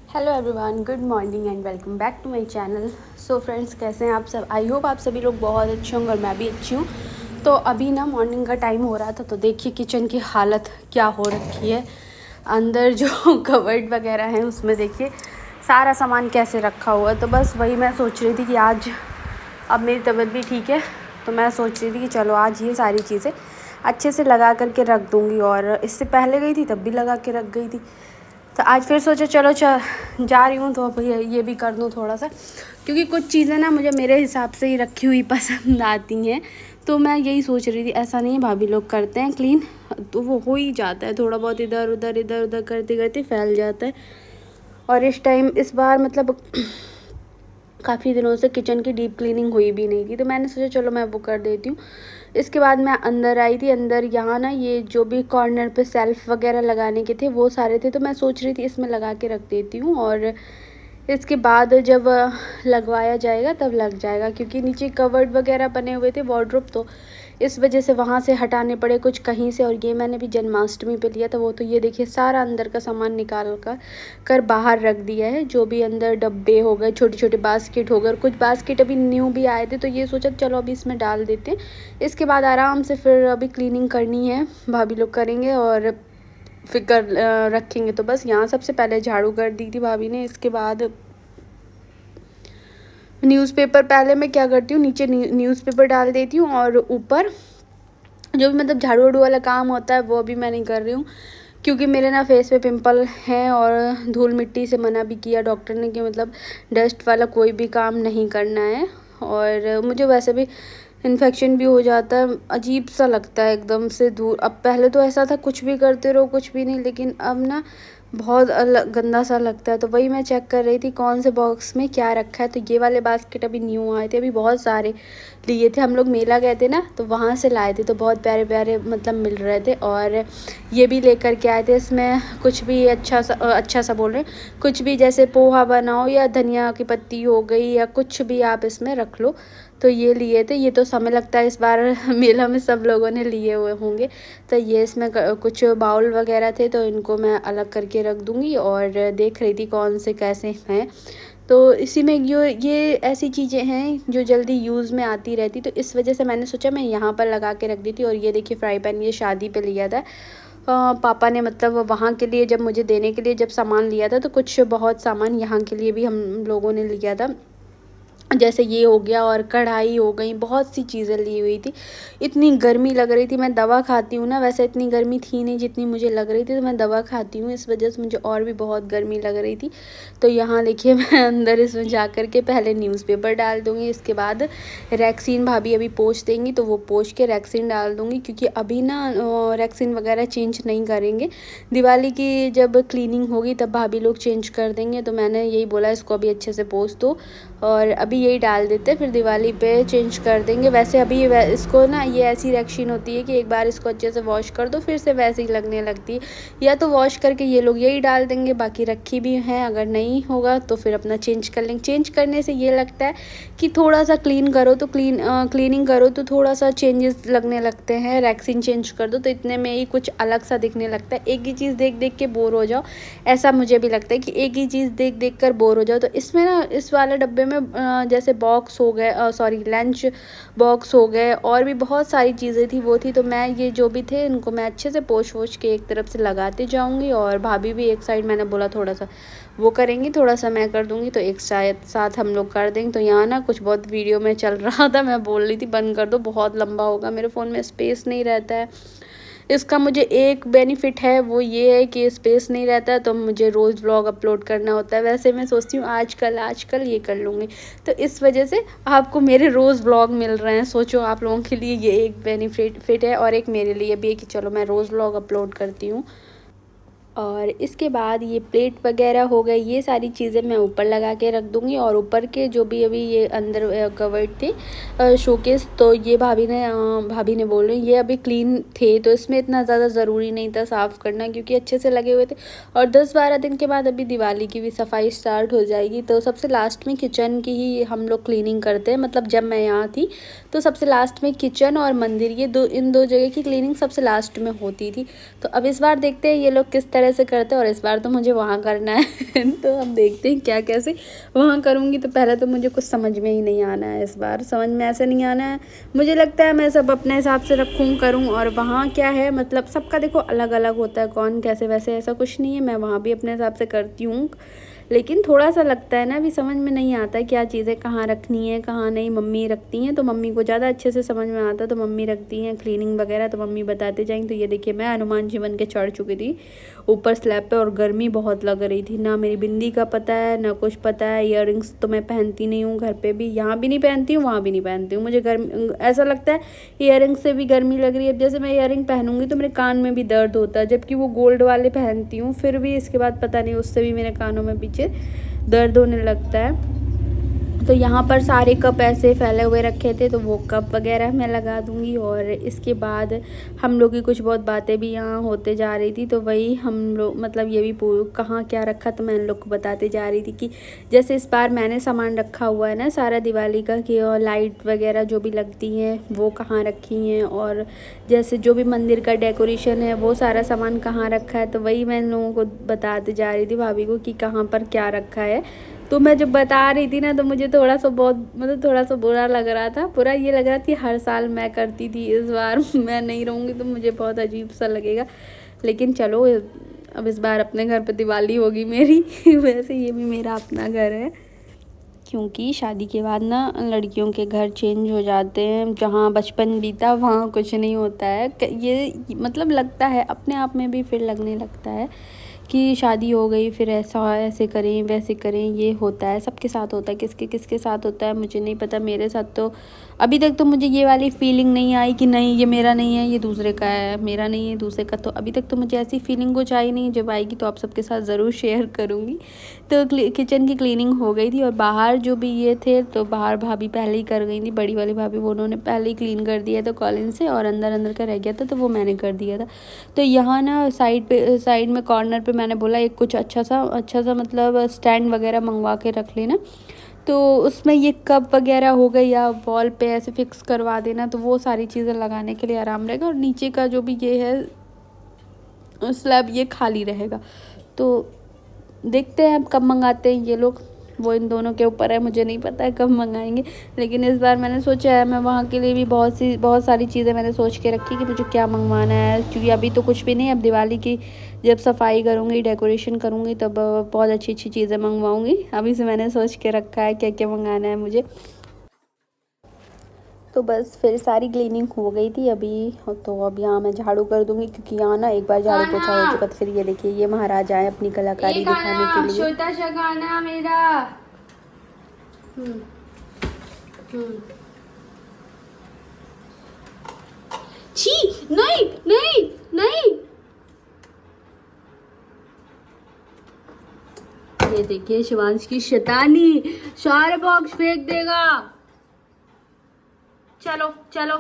Hello everyone, good morning and welcome back to my channel. So friends, कैसे हैं आप सब? आई होप आप सभी लोग बहुत अच्छे होंगे और मैं भी अच्छी हूँ। तो अभी ना मॉर्निंग का टाइम हो रहा था, तो देखिए किचन की हालत क्या हो रखी है। अंदर जो कवर्ड वगैरह हैं उसमें देखिए सारा सामान कैसे रखा हुआ है। तो बस वही मैं सोच रही थी कि आज, अब मेरी तबीयत भी ठीक है, तो मैं सोच रही थी कि चलो आज ये सारी चीज़ें अच्छे से लगा करके रख दूँगी। और इससे पहले गई थी तब भी लगा के रख गई थी, तो आज फिर सोचा चलो जा रही हूँ तो अब ये भी कर दूँ थोड़ा सा, क्योंकि कुछ चीज़ें ना मुझे मेरे हिसाब से ही रखी हुई पसंद आती हैं। तो मैं यही सोच रही थी, ऐसा नहीं है भाभी लोग करते हैं क्लीन तो वो हो ही जाता है, थोड़ा बहुत इधर उधर करते करते फैल जाता है। और इस बार मतलब काफ़ी दिनों से किचन की डीप क्लीनिंग हुई भी नहीं थी, तो मैंने सोचा चलो मैं वो कर देती हूँ। इसके बाद मैं अंदर आई थी। अंदर यहाँ ना ये जो भी कॉर्नर पे सेल्फ़ वगैरह लगाने के थे वो सारे थे, तो मैं सोच रही थी इसमें लगा के रख देती हूँ और इसके बाद जब लगवाया जाएगा तब लग जाएगा, क्योंकि नीचे कवर्ड वगैरह बने हुए थे वार्डरोब, तो इस वजह से वहाँ से हटाने पड़े कुछ कहीं से। और ये मैंने भी जन्माष्टमी पे लिया था वो, तो ये देखिए सारा अंदर का सामान निकाल कर बाहर रख दिया है। जो भी अंदर डब्बे हो गए, छोटे छोटे बास्केट हो गए, कुछ बास्केट अभी न्यू भी आए थे, तो ये सोचा चलो अभी इसमें डाल देते हैं। इसके बाद आराम से फिर अभी क्लीनिंग करनी है, भाभी लोग करेंगे और फिर रखेंगे। तो बस यहाँ सबसे पहले झाड़ू कर दी थी भाभी ने। इसके बाद न्यूज़पेपर, पहले मैं क्या करती हूँ, नीचे न्यूज़पेपर डाल देती हूँ और ऊपर जो भी मतलब झाड़ू वाड़ू वाला काम होता है वो अभी मैं नहीं कर रही हूँ, क्योंकि मेरे ना फेस पे पिंपल हैं और धूल मिट्टी से मना भी किया डॉक्टर ने कि मतलब डस्ट वाला कोई भी काम नहीं करना है। और मुझे वैसे भी इन्फेक्शन भी हो जाता है, अजीब सा लगता है एकदम से धूल। अब पहले तो ऐसा था कुछ भी करते रहो कुछ भी नहीं, लेकिन अब ना बहुत अलग गंदा सा लगता है। तो वही मैं चेक कर रही थी कौन से बॉक्स में क्या रखा है। तो ये वाले बास्केट अभी न्यू आए थे, अभी बहुत सारे लिए थे, हम लोग मेला गए थे ना तो वहाँ से लाए थे, तो बहुत प्यारे प्यारे मतलब मिल रहे थे। और ये भी लेकर के आए थे, इसमें कुछ भी अच्छा सा बोल रहे हैं, कुछ भी जैसे पोहा बनाओ या धनिया की पत्ती हो गई या कुछ भी आप इसमें रख लो। तो ये लिए थे। ये तो समय लगता है इस बार मेला में सब लोगों ने लिए हुए होंगे। तो ये इसमें कुछ बाउल वगैरह थे, तो इनको मैं अलग करके रख दूँगी। और देख रही थी कौन से कैसे हैं, तो इसी में ये ऐसी चीज़ें हैं जो जल्दी यूज़ में आती रहती, तो इस वजह से मैंने सोचा मैं यहाँ पर लगा के रख दी थी। और ये देखिए फ्राई पैन, ये शादी पे लिया था पापा ने, मतलब वहाँ के लिए जब मुझे देने के लिए जब सामान लिया था, तो कुछ बहुत सामान यहाँ के लिए भी हम लोगों ने लिया था, जैसे ये हो गया और कढ़ाई हो गई, बहुत सी चीज़ें ली हुई थी। इतनी गर्मी लग रही थी, मैं दवा खाती हूँ ना, वैसे इतनी गर्मी थी नहीं जितनी मुझे लग रही थी, तो मैं दवा खाती हूँ, इस वजह से मुझे और भी बहुत गर्मी लग रही थी। तो यहाँ देखिए मैं अंदर इसमें जा कर के पहले न्यूज़पेपर डाल दूँगी, इसके बाद रैक्सीन भाभी अभी पोंछ देंगी तो वो पोंछ के रैक्सीन डाल दूँगी, क्योंकि अभी ना रैक्सीन वगैरह चेंज नहीं करेंगे। दिवाली की जब क्लीनिंग होगी तब भाभी लोग चेंज कर देंगे, तो मैंने यही बोला इसको अभी अच्छे से पोंछ दो और अभी यही डाल देते हैं, फिर दिवाली पे चेंज कर देंगे। वैसे अभी इसको ना, ये ऐसी रैक्सीन होती है कि एक बार इसको अच्छे से वॉश कर दो फिर से वैसे ही लगने लगती है, या तो वॉश करके ये लोग यही डाल देंगे, बाकी रखी भी हैं, अगर नहीं होगा तो फिर अपना चेंज कर लेंगे। चेंज करने से ये लगता है कि थोड़ा सा क्लीन करो तो क्लीनिंग करो तो थोड़ा सा चेंजेस लगने लगते हैं। रैक्सीन चेंज कर दो तो इतने में ही कुछ अलग सा दिखने लगता है, एक ही चीज़ देख देख के बोर हो जाओ, ऐसा मुझे भी लगता है कि एक ही चीज़ देख देख कर बोर हो जाओ। तो इसमें ना, इस वाले डब्बे में जैसे बॉक्स हो गए, सॉरी लंच बॉक्स हो गए, और भी बहुत सारी चीज़ें थी वो थी, तो मैं ये जो भी थे इनको मैं अच्छे से पोंछ वोछ के एक तरफ से लगाते जाऊंगी। और भाभी भी एक साइड, मैंने बोला थोड़ा सा वो करेंगी, थोड़ा सा मैं कर दूंगी, तो एक साथ हम लोग कर देंगे। तो यहाँ ना कुछ बहुत वीडियो में चल रहा था, मैं बोल रही थी बंद कर दो, बहुत लंबा होगा, मेरे फ़ोन में स्पेस नहीं रहता है। इसका मुझे एक बेनिफिट है, वो ये है कि स्पेस नहीं रहता है, तो मुझे रोज़ व्लॉग अपलोड करना होता है। वैसे मैं सोचती हूँ आजकल ये कर लूँगी, तो इस वजह से आपको मेरे रोज़ व्लॉग मिल रहे हैं। सोचो आप लोगों के लिए ये एक बेनिफिट है, और एक मेरे लिए भी है कि चलो मैं रोज़ व्लॉग अपलोड करती हूँ। और इसके बाद ये प्लेट वगैरह हो गए, ये सारी चीज़ें मैं ऊपर लगा के रख दूँगी। और ऊपर के जो भी अभी ये अंदर कवर्ड थे शोकेस, तो ये भाभी ने बोल रही ये अभी क्लीन थे, तो इसमें इतना ज़्यादा ज़रूरी नहीं था साफ़ करना, क्योंकि अच्छे से लगे हुए थे। और 10-12 दिन के बाद अभी दिवाली की भी सफाई स्टार्ट हो जाएगी, तो सबसे लास्ट में किचन की ही हम लोग क्लीनिंग करते हैं। मतलब जब मैं यहाँ थी तो सबसे लास्ट में किचन और मंदिर, इन दो जगह की क्लीनिंग सबसे लास्ट में होती थी। तो अब इस बार देखते हैं ये लोग किस तरह ऐसे करते हैं और इस बार तो मुझे वहाँ करना है तो हम देखते हैं क्या कैसे वहाँ करूँगी। तो पहले तो मुझे कुछ समझ में ही नहीं आना है, इस बार समझ में ऐसे नहीं आना है। मुझे लगता है मैं सब अपने हिसाब से रखूँ करूँ। और वहाँ क्या है मतलब सबका देखो अलग अलग होता है, कौन कैसे वैसे ऐसा कुछ नहीं है। मैं वहाँ भी अपने हिसाब से करती हूँ, लेकिन थोड़ा सा लगता है ना अभी समझ में नहीं आता है क्या चीज़ें कहाँ रखनी है कहाँ नहीं। मम्मी रखती हैं तो मम्मी को ज़्यादा अच्छे से समझ में आता है, तो मम्मी रखती हैं क्लीनिंग वगैरह, तो मम्मी बताते जाएंगे। तो ये देखिए मैं हनुमान जी बन के चढ़ चुकी थी ऊपर स्लैब पे और गर्मी बहुत लग रही थी। ना मेरी बिंदी का पता है ना कुछ पता है। ईयररिंग्स तो मैं पहनती नहीं हूँ, घर पे भी, यहाँ भी नहीं पहनती हूँ, वहाँ भी नहीं पहनती हूँ। मुझे गर्मी ऐसा लगता है ईयररिंग्स से भी गर्मी लग रही है। अब जैसे मैं ईयररिंग पहनूंगी तो मेरे कान में भी दर्द होता है, जबकि वो गोल्ड वाले पहनती हूँ, फिर भी इसके बाद पता नहीं उससे भी मेरे कानों में पीछे दर्द होने लगता है। तो यहाँ पर सारे कप ऐसे फैले हुए रखे थे, तो वो कप वगैरह मैं लगा दूँगी। और इसके बाद हम लोग की कुछ बहुत बातें भी यहाँ होते जा रही थी, तो वही हम लोग मतलब ये भी कहाँ क्या रखा, तो मैं इन लोग को बताते जा रही थी कि जैसे इस बार मैंने सामान रखा हुआ है ना सारा दिवाली का, कि और लाइट वगैरह जो भी लगती हैं वो कहाँ रखी हैं, और जैसे जो भी मंदिर का डेकोरेशन है वो सारा सामान कहाँ रखा है। तो वही मैं इन लोगों को बताते जा रही थी भाभी को कि कहाँ पर क्या रखा है। तो मैं जब बता रही थी ना तो मुझे थोड़ा सा बहुत मतलब थोड़ा सा बुरा लग रहा था। पूरा ये लग रहा था कि हर साल मैं करती थी, इस बार मैं नहीं रहूँगी तो मुझे बहुत अजीब सा लगेगा। लेकिन चलो अब इस बार अपने घर पे दिवाली होगी मेरी वैसे ये भी मेरा अपना घर है, क्योंकि शादी के बाद ना लड़कियों के घर चेंज हो जाते हैं। जहाँ बचपन बीता वहाँ कुछ नहीं होता है। ये मतलब लगता है अपने आप में भी फिर लगने लगता है कि शादी हो गई फिर ऐसा ऐसे करें वैसे करें। ये होता है सबके साथ होता है, किसके किसके साथ होता है मुझे नहीं पता। मेरे साथ तो अभी तक तो मुझे ये वाली फीलिंग नहीं आई कि नहीं ये मेरा नहीं है ये दूसरे का है, मेरा नहीं है दूसरे का। तो अभी तक तो मुझे ऐसी फीलिंग कुछ आई नहीं, जब आएगी तो आप सबके साथ ज़रूर शेयर करूँगी। तो किचन की क्लीनिंग हो गई थी और बाहर जो भी ये थे तो बाहर भाभी पहले ही कर गई थी, बड़ी वाली भाभी, वो उन्होंने पहले ही क्लीन कर दिया था कॉलिन से, और अंदर अंदर का रह गया था तो वो मैंने कर दिया था। तो यहाँ ना साइड में कॉर्नर पे मैंने बोला एक कुछ अच्छा सा मतलब स्टैंड वगैरह मंगवा के रख लेना, तो उसमें ये कप वगैरह हो गई या वॉल पे ऐसे फिक्स करवा देना, तो वो सारी चीज़ें लगाने के लिए आराम रहेगा। और नीचे का जो भी ये है स्लैब ये खाली रहेगा। तो देखते हैं अब कब मंगाते हैं ये लोग, वो इन दोनों के ऊपर है, मुझे नहीं पता है कब मंगाएंगे। लेकिन इस बार मैंने सोचा है मैं वहाँ के लिए भी बहुत सारी चीज़ें मैंने सोच के रखी कि मुझे क्या मंगवाना है, क्योंकि अभी तो कुछ भी नहीं। अब दिवाली की जब सफाई करूँगी डेकोरेशन करूँगी तब बहुत अच्छी अच्छी चीज़ें मंगवाऊँगी। अभी से मैंने सोच के रखा है क्या क्या मंगाना है मुझे। तो बस फिर सारी क्लीनिंग हो गई थी अभी, तो अब यहाँ मैं झाड़ू कर दूंगी, क्योंकि यहाँ ना एक बार झाड़ू पोछा हो चुका। तो फिर ये देखिए ये महाराज आए अपनी कलाकारी दिखाने के लिए। छोटा सा गाना मेरा छी नहीं नहीं नहीं, ये देखिए शिवांश की शैतानी, सारे बॉक्स फेंक देगा। चलो चलो।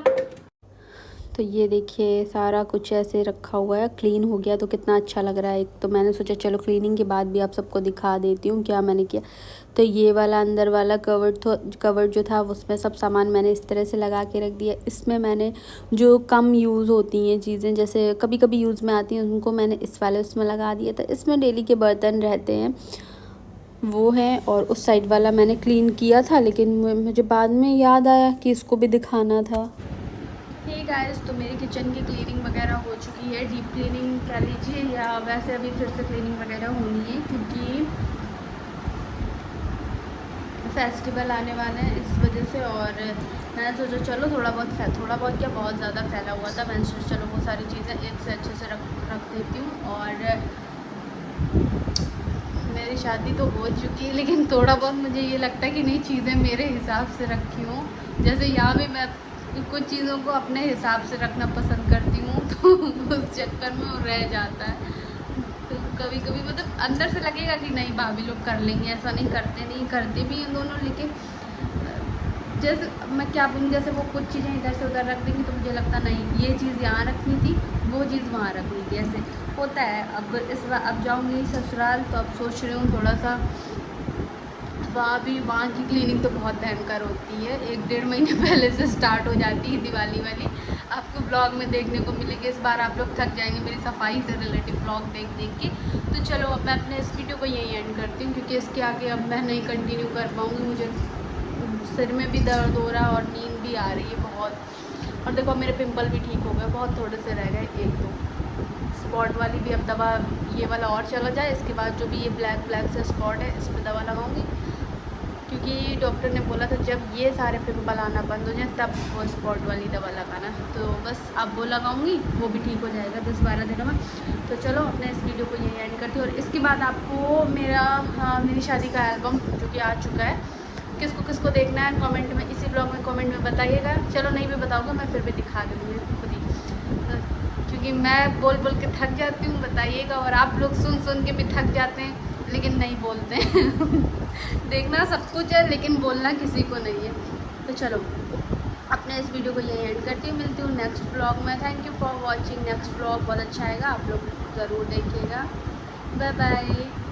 तो ये देखिए सारा कुछ ऐसे रखा हुआ है, क्लीन हो गया तो कितना अच्छा लग रहा है। तो मैंने सोचा चलो क्लीनिंग के बाद भी आप सबको दिखा देती हूँ क्या मैंने किया। तो ये वाला अंदर वाला कवर जो था उसमें सब सामान मैंने इस तरह से लगा के रख दिया। इसमें मैंने जो कम यूज़ होती हैं चीज़ें जैसे कभी कभी यूज़ में आती हैं उनको मैंने इस वाले उसमें लगा दिया था। इसमें डेली के बर्तन रहते हैं वो हैं, और उस साइड वाला मैंने क्लीन किया था, लेकिन मुझे बाद में याद आया कि इसको भी दिखाना था। हे गाइस, तो मेरी किचन की क्लीनिंग वगैरह हो चुकी है, डीप क्लीनिंग कह लीजिए या वैसे अभी फिर से क्लीनिंग वगैरह होनी है, क्योंकि फेस्टिवल आने वाले हैं इस वजह से। और मैंने सोचा चलो थोड़ा बहुत क्या बहुत ज़्यादा फैला हुआ था, मैंने सोचा चलो वो सारी चीज़ें एक से अच्छे से रख देती हूँ। और मेरी शादी तो हो चुकी है, लेकिन थोड़ा बहुत मुझे ये लगता है कि नहीं चीज़ें मेरे हिसाब से रखी हूँ। जैसे यहाँ भी मैं कुछ चीज़ों को अपने हिसाब से रखना पसंद करती हूँ, तो उस चक्कर में वो रह जाता है। तो कभी कभी मतलब अंदर से लगेगा कि नहीं भाभी लोग कर लेंगे, ऐसा नहीं करते भी हैं दोनों। लेकिन जैसे मैं क्या बोलूँ, जैसे वो कुछ चीज़ें इधर से उधर रख देंगी तो मुझे लगता नहीं ये चीज़ यहाँ रखनी थी, वो चीज़ वहाँ रखनी थी, ऐसे होता है। अब इस बार अब जाऊँगी ससुराल तो अब सोच रही हूँ थोड़ा सा वहाँ की क्लीनिंग तो बहुत भयंकर होती है, 1-1.5 महीने पहले से स्टार्ट हो जाती है दिवाली वाली। आपको ब्लॉग में देखने को मिलेगी। इस बार आप लोग थक जाएंगे मेरी सफाई से रिलेटिव ब्लॉग देख देख के। तो चलो अब मैं अपने इस वीडियो को यहीं एंड करती हूँ, क्योंकि इसके आगे अब मैं नहीं कंटिन्यू कर पाऊँगी। मुझे सिर में भी दर्द हो रहा है और नींद भी आ रही है बहुत। और देखो मेरे पिंपल भी ठीक हो गए, बहुत थोड़े से रह गए, 1-2 स्पॉट वाली भी अब दवा, ये वाला और चला जाए, इसके बाद जो भी ये ब्लैक ब्लैक से स्पॉट है इस पर दवा लगाऊंगी, क्योंकि डॉक्टर ने बोला था जब ये सारे पिंपल आना बंद हो जाए तब वो स्पॉट वाली दवा लगाना। तो बस अब वो लगाऊंगी, वो भी ठीक हो जाएगा 10-12 दिनों में। तो चलो अपने इस वीडियो को यही एंड करती हूँ। और इसके बाद आपको मेरी शादी का एल्बम जो कि आ चुका है, किसको किसको देखना है कमेंट में, इसी ब्लॉग में कमेंट में बताइएगा। चलो नहीं भी बताऊँगा मैं फिर भी दिखा दूँगी खुद ही, क्योंकि मैं बोल बोल के थक जाती हूँ, बताइएगा। और आप लोग सुन सुन के भी थक जाते हैं लेकिन नहीं बोलते हैं देखना सब कुछ है लेकिन बोलना किसी को नहीं है। तो चलो अपने इस वीडियो को यही एंड करती हूँ, मिलती हूँ नेक्स्ट ब्लॉग में। Thank you for watching. Next blog बहुत अच्छा आएगा, आप लोग ज़रूर देखिएगा। Bye bye.